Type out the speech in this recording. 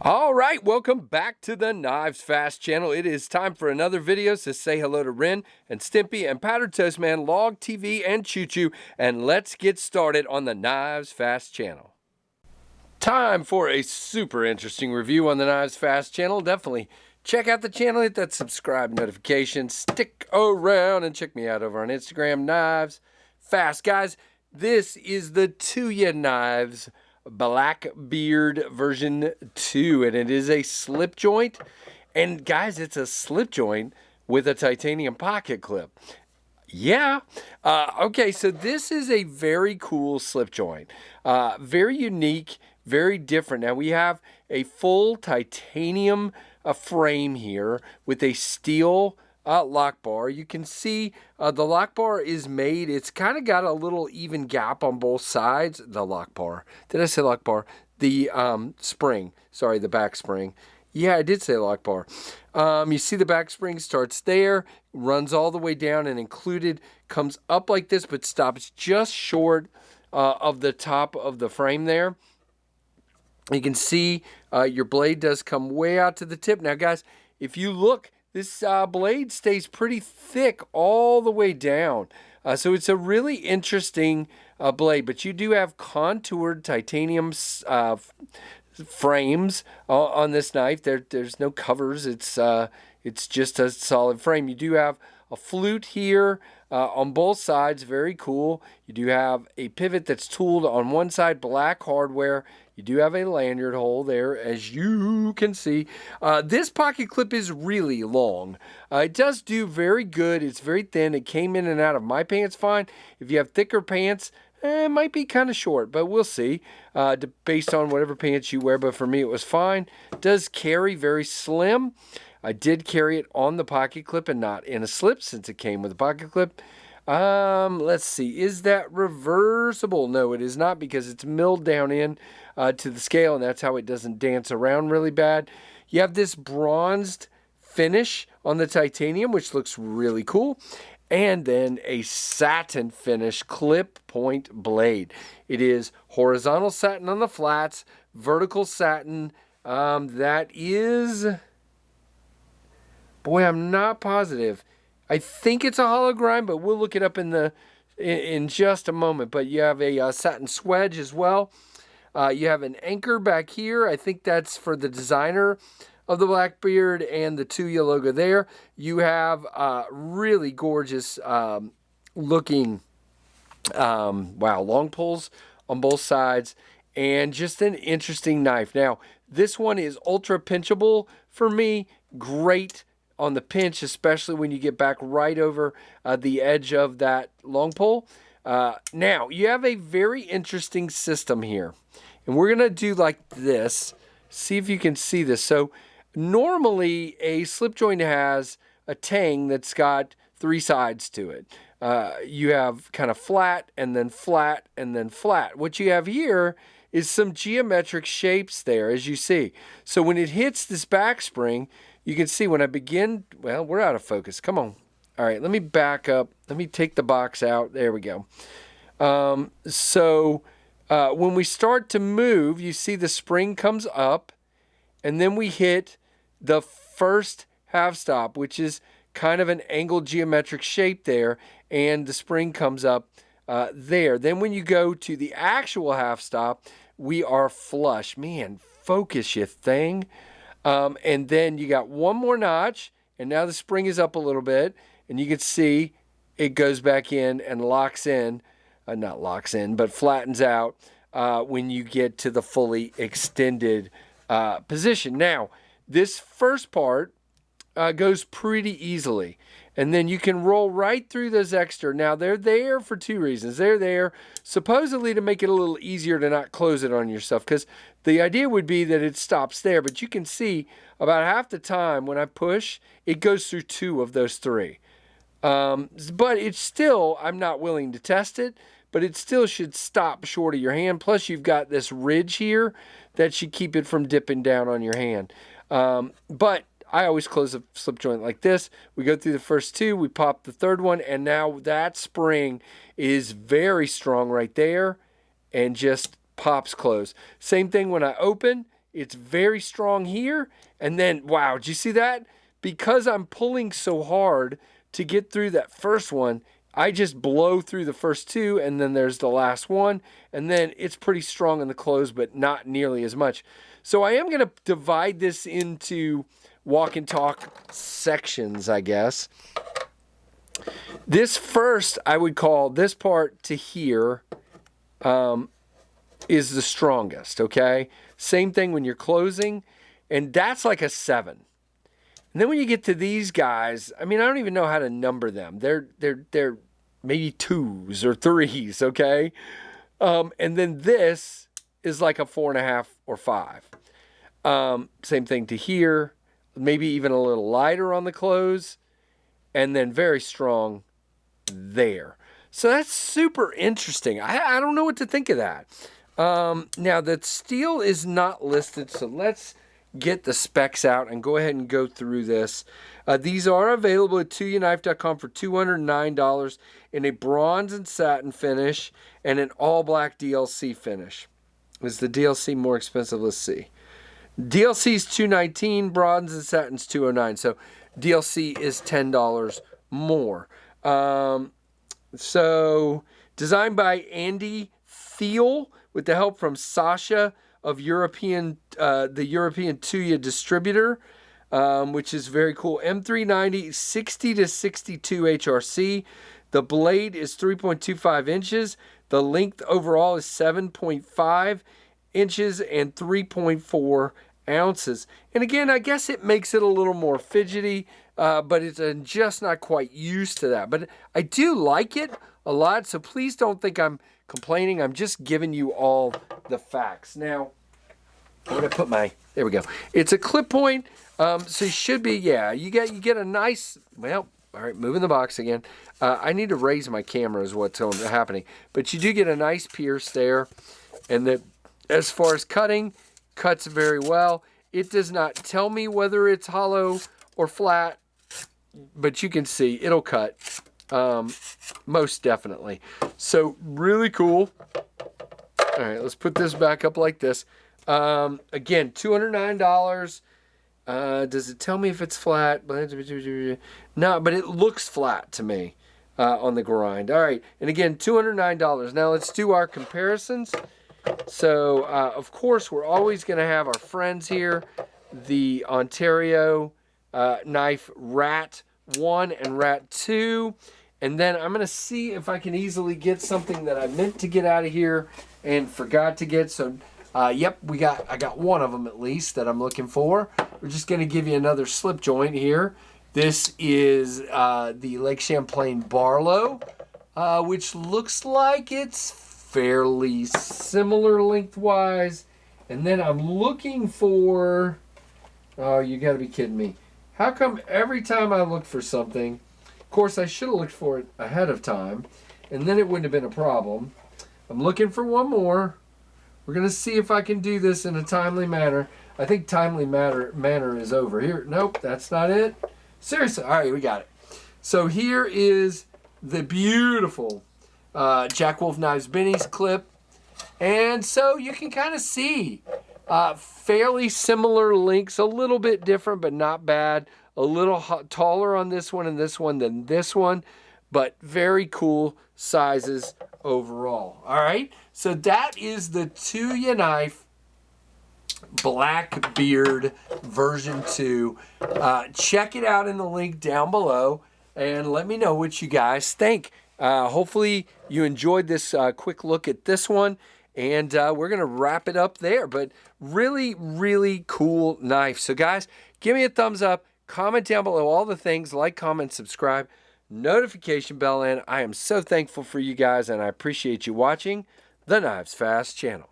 All right, welcome back to the KnivesFAST channel. It is time for another video, so say hello to Ren and Stimpy and Powdered Toast Man, Log TV, and Choo Choo, and let's get started on the KnivesFAST channel. Time for a super interesting review on the KnivesFAST channel. Definitely check out the channel, hit that subscribe notification, stick around, and check me out over on Instagram, KnivesFAST. Guys, this is the Tuya knives Blackbeard version 2, and it is a slip joint. And guys, it's a slip joint with a titanium pocket clip. Yeah. Okay, so this is a very cool slip joint. Very unique, very different. Now we have a full titanium frame here with a steel lock bar. You can see the lock bar is made, it's kind of got a little even gap on both sides. The lock bar. Did I say lock bar? The spring. Sorry, the back spring. Yeah, I did say lock bar. You see the back spring starts there, runs all the way down, and included comes up like this, but stops just short of the top of the frame there. You can see your blade does come way out to the tip. Now, guys, if you look, this blade stays pretty thick all the way down. So it's a really interesting blade, but you do have contoured titanium frames on this knife. There's no covers. It's just a solid frame. You do have a flute here on both sides, very cool. You do have a pivot that's tooled on one side, black hardware. You do have a lanyard hole there, as you can see. This pocket clip is really long. It does do very good. It's very thin. It came in and out of my pants fine. If you have thicker pants, it might be kind of short, but we'll see based on whatever pants you wear. But for me, it was fine. It does carry very slim. I did carry it on the pocket clip and not in a slip since it came with a pocket clip. Let's see. Is that reversible? No, it is not, because it's milled down in to the scale, and that's how it doesn't dance around really bad. You have this bronzed finish on the titanium, which looks really cool. And then a satin finish clip point blade. It is horizontal satin on the flats, vertical satin. That is... Boy, I'm not positive. I think it's a hollow grind, but we'll look it up in just a moment. But you have a satin swedge as well. You have an anchor back here. I think that's for the designer of the Blackbeard and the Tuya logo there. You have really gorgeous looking, long pulls on both sides, and just an interesting knife. Now, this one is ultra pinchable for me. Great on the pinch, especially when you get back right over the edge of that long pull. Now, you have a very interesting system here. And we're going to do like this. See if you can see this. So, normally, a slip joint has a tang that's got three sides to it. You have kind of flat, and then flat, and then flat. What you have here is some geometric shapes there, as you see. So, when it hits this back spring, you can see when I begin, well, we're out of focus. Come on. All right, let me back up. Let me take the box out. There we go. When we start to move, you see the spring comes up, and then we hit the first half stop, which is kind of an angled geometric shape there, and the spring comes up there. Then when you go to the actual half stop, we are flush. Man, focus, you thing. And then you got one more notch, and now the spring is up a little bit, and you can see it goes back in and locks in, not locks in, but flattens out when you get to the fully extended position. Now, this first part goes pretty easily, and then you can roll right through those extra. Now, they're there for two reasons. They're there supposedly to make it a little easier to not close it on yourself, because the idea would be that it stops there, but you can see about half the time when I push, it goes through two of those three. But it's still, I'm not willing to test it, but it still should stop short of your hand. Plus, you've got this ridge here that should keep it from dipping down on your hand. But I always close a slip joint like this. We go through the first two, we pop the third one, and now that spring is very strong right there and just pops closed. Same thing when I open, it's very strong here. And then, wow, did you see that? Because I'm pulling so hard to get through that first one, I just blow through the first two, and then there's the last one, and then it's pretty strong in the close, but not nearly as much. So I am going to divide this into walk and talk sections, I guess. This first, I would call this part to here is the strongest, okay? Same thing when you're closing, and that's like a 7. And then when you get to these guys, I mean, I don't even know how to number them. They're maybe 2s or 3s, okay? And then this is like a 4.5 or 5. Same thing to here, maybe even a little lighter on the close, and then very strong there. So that's super interesting. I don't know what to think of that. Now, the steel is not listed, so let's get the specs out and go ahead and go through this. These are available at TuyaKnife.com for $209 in a bronze and satin finish and an all-black DLC finish. Is the DLC more expensive? Let's see. DLC is $219, bronze and satin is $209. So DLC is $10 more. So designed by Andy Thiel with the help from Sasha of the European Tuya distributor, which is very cool. M390, 60 to 62 HRC. The blade is 3.25 inches. The length overall is 7.5 inches and 3.4 ounces. And again, I guess it makes it a little more fidgety, but it's just not quite used to that. But I do like it a lot, so please don't think I'm complaining. I'm just giving you all the facts. Now, I'm going to put there we go. It's a clip point, so you should be, yeah, you get a nice, well, all right, moving the box again. I need to raise my camera is what's happening. But you do get a nice pierce there. And as far as cutting, cuts very well. It does not tell me whether it's hollow or flat, but you can see it'll cut most definitely. So really cool. All right, let's put this back up like this. Again, $209. Does it tell me if it's flat? No, but it looks flat to me on the grind. All right, and again, $209. Now let's do our comparisons. So, of course, we're always going to have our friends here, the Ontario knife Rat 1 and Rat 2. And then I'm going to see if I can easily get something that I meant to get out of here and forgot to get. So, yep, I got one of them at least that I'm looking for. We're just going to give you another slip joint here. This is the Lake Champlain Barlow, which looks like it's fairly similar lengthwise. And then I'm looking for, oh, you got to be kidding me. How come every time I look for something, of course I should have looked for it ahead of time, and then it wouldn't have been a problem. I'm looking for one more. We're going to see if I can do this in a timely manner. I think timely manner is over here. Nope, that's not it. Seriously, all right, we got it. So here is the beautiful Jack Wolf Knives Benny's clip. And so you can kind of see fairly similar links, a little bit different, but not bad. A little taller on this one and this one than this one, but very cool sizes overall. All right, so that is the Tuya knife Blackbeard version 2. Check it out in the link down below and let me know what you guys think. Hopefully you enjoyed this quick look at this one, and we're going to wrap it up there. But really, really cool knife. So guys, give me a thumbs up, comment down below all the things, like, comment, subscribe, notification bell, and I am so thankful for you guys, and I appreciate you watching the Knives Fast channel.